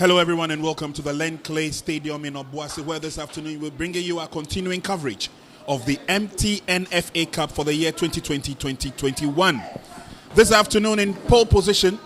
Hello everyone and welcome to the Len Clay Stadium in Obuasi, where this afternoon we're bringing you our continuing coverage of the MTN FA Cup for the year 2020-2021. This afternoon in pole position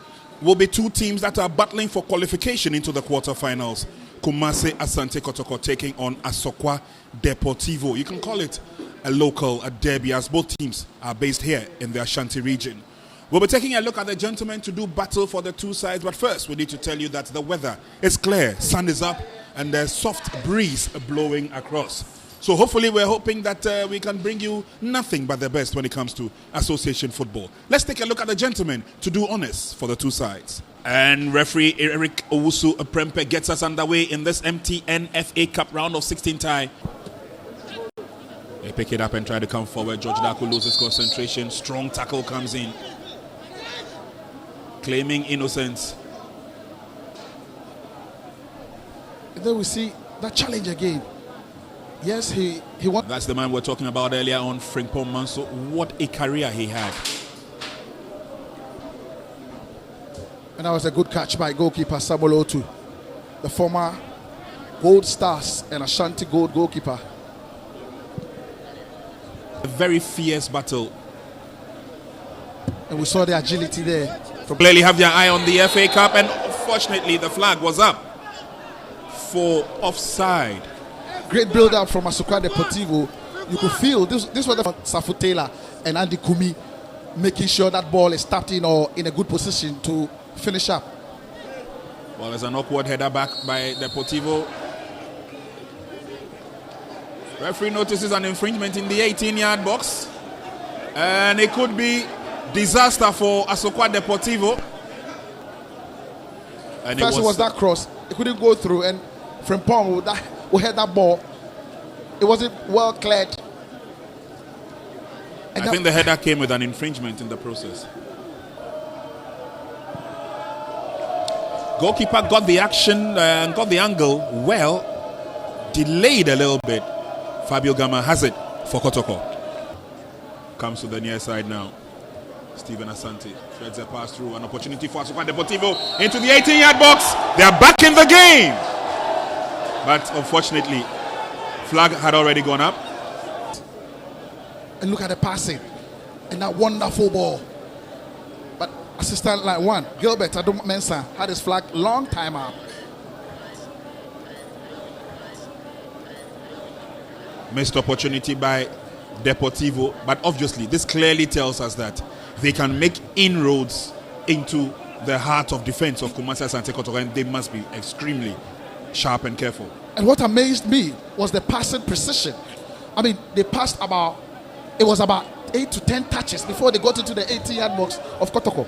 will be two teams that are battling for qualification into the quarterfinals. Kumasi Asante Kotoko taking on Asokwa Deportivo. You can call it a derby, as both teams are based here in the Asante region. We'll be taking a look at the gentlemen to do battle for the two sides, but first we need to tell you that the weather is clear, sun is up, and there's soft breeze blowing across. So hopefully we're hoping that we can bring you nothing but the best when it comes to association football. Let's take a look at the gentlemen to do honors for the two sides. And referee Eric Owusu Prempe gets us underway in this MTN FA Cup round of 16 tie. They pick it up and try to come forward. George Daku loses concentration. Strong tackle comes in, claiming innocence. And then we see that challenge again. Yes, he won. That's the man we're talking about earlier on, Frimpong Manso. What a career he had. And that was a good catch by goalkeeper Samuel Otu, the former Gold Stars and Ashanti Gold goalkeeper. A very fierce battle. And we saw the agility there. Clearly have their eye on the FA Cup, and unfortunately the flag was up for offside. Great build-up from Asokwa Deportivo. You could feel this was the Safutela and Andy Kumi making sure that ball is tapped in or in a good position to finish up. Well, there's an awkward header back by Deportivo. Referee notices an infringement in the 18-yard box, and it could be disaster for Asokwa Deportivo. And first it was that cross, it couldn't go through, and Frimpong who had that ball, it wasn't well cleared. And I think the header came with an infringement in the process. Goalkeeper got the action and got the angle well, delayed a little bit. Fabio Gama has it for Kotoko. Comes to the near side now. Stephen Asante threads a pass through, an opportunity for Asokwa Deportivo into the 18-yard box. They are back in the game. But unfortunately, flag had already gone up. And look at the passing and that wonderful ball. But assistant line one, Gilbert Adom Mensah, had his flag long time up. Missed opportunity by Deportivo, but obviously this clearly tells us that they can make inroads into the heart of defense of Kumasi Asante Kotoko, and they must be extremely sharp and careful. And what amazed me was the passing precision. I mean, they passed about 8 to 10 touches before they got into the 18-yard box of Kotoko.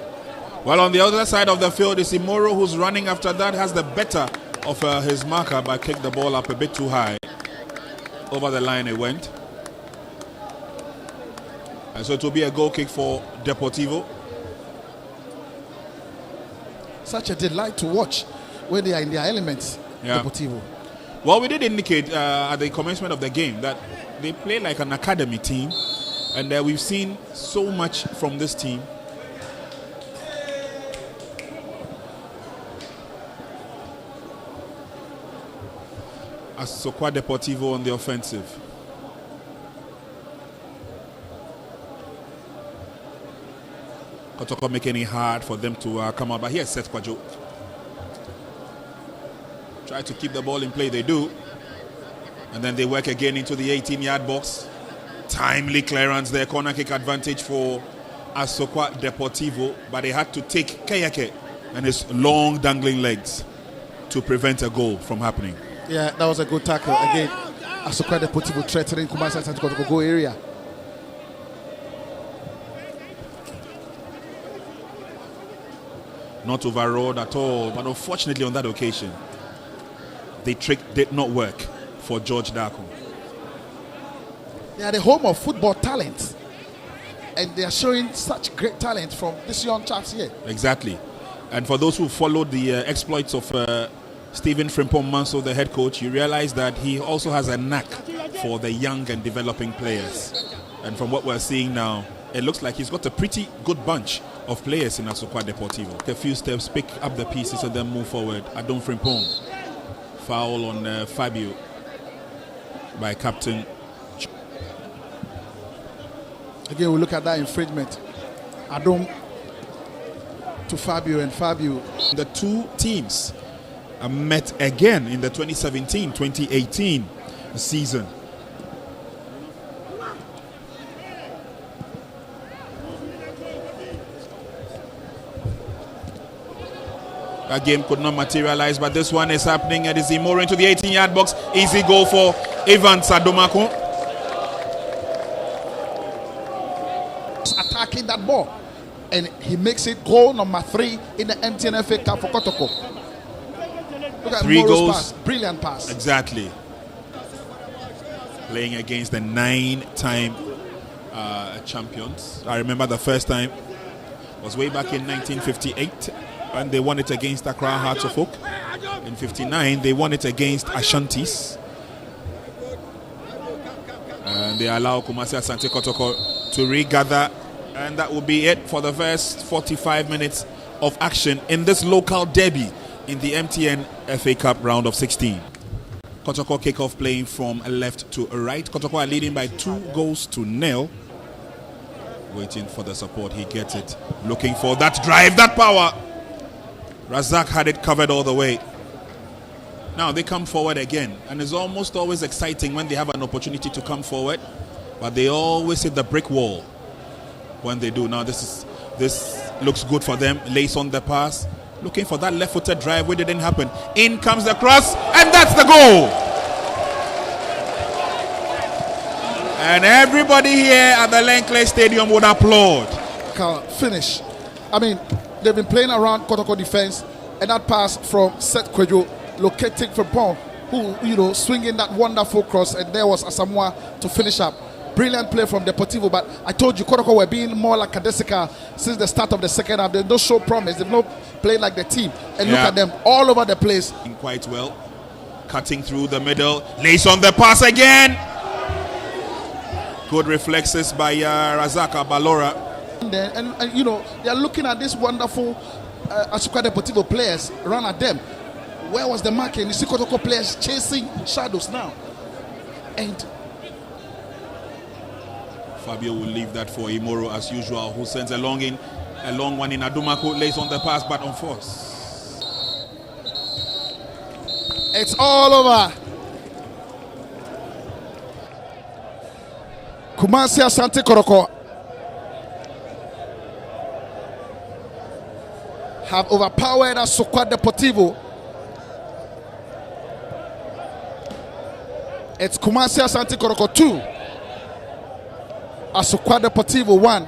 Well, on the other side of the field is Imoro, who's running after that, has the better of his marker, but kicked the ball up a bit too high. Over the line it went. And so it will be a goal kick for Deportivo. Such a delight to watch when they are in their elements, yeah. Deportivo. Well, we did indicate at the commencement of the game that they play like an academy team, and we've seen so much from this team. Asokwa Deportivo on the offensive. Kotoko making it hard for them to come out, but here's Seth Kwajo. Try to keep the ball in play, they do. And then they work again into the 18-yard box. Timely clearance there, corner kick advantage for Asokwa Deportivo, but they had to take Kayake and his long dangling legs to prevent a goal from happening. Yeah, that was a good tackle. Again, Asokwa Deportivo threatening Kumasi Asante Kotoko goal area. Not overawed at all, but unfortunately on that occasion, the trick did not work for George Daku. They are the home of football talent, and they are showing such great talent from these young chaps here. Exactly. And for those who followed the exploits of Stephen Frimpong Manso, the head coach, you realize that he also has a knack for the young and developing players. And from what we're seeing now, it looks like he's got a pretty good bunch of players in Asokwa Deportivo. A few steps, pick up the pieces and then move forward. Adon Frimpong. Foul on Fabio by captain. Again, we look at that infringement. Adon to Fabio, and Fabio. The two teams met again in the 2017-2018 season. That game could not materialize, but this one is happening. It is Imoro into the 18-yard box. Easy goal for Ivan Sadomako. Attacking that ball, and he makes it goal number 3 in the MTN FA Cup for Kotoko. Look at 3 Moro's goals. pass. Brilliant pass. Exactly. Playing against the 9-time champions. I remember the first time was way back in 1958, and they won it against Accra Hearts of Oak. In 59, they won it against Ashantis. And they allow Kumasi Asante Kotoko to regather, and that will be it for the first 45 minutes of action in this local derby in the MTN FA Cup round of 16. Kotoko kick-off playing from left to right. Kotoko are leading by 2-0. Waiting for the support, he gets it. Looking for that drive, that power. Razak had it covered all the way. Now they come forward again, and it's almost always exciting when they have an opportunity to come forward, but they always hit the brick wall when they do. Now this looks good for them. Lace on the pass, looking for that left-footed drive, which didn't happen. In comes the cross, and that's the goal. And everybody here at the Lenkley Stadium would applaud. Finish. I mean, they've been playing around Kotoko defense, and that pass from Seth Kwejo, locating from Pong, who, swinging that wonderful cross, and there was Asamoah to finish up. Brilliant play from Deportivo, but I told you Kotoko were being more like Kadesika since the start of the second half. They don't show promise. They've not played like the team. And look at them all over the place. Quite well. Cutting through the middle. Lace on the pass again. Good reflexes by Razaka Balora. And they are looking at this wonderful Asokwa Deportivo players run at them. Where was the marking? You see Kotoko players chasing shadows now. And Fabio will leave that for Imoro as usual, who sends a long one in. Adumako lays on the pass, but on force. It's all over. Kumasi Asante Kotoko have overpowered Asokwa Deportivo. It's Kumasi Asante Kotoko 2. Asokwa Deportivo 1.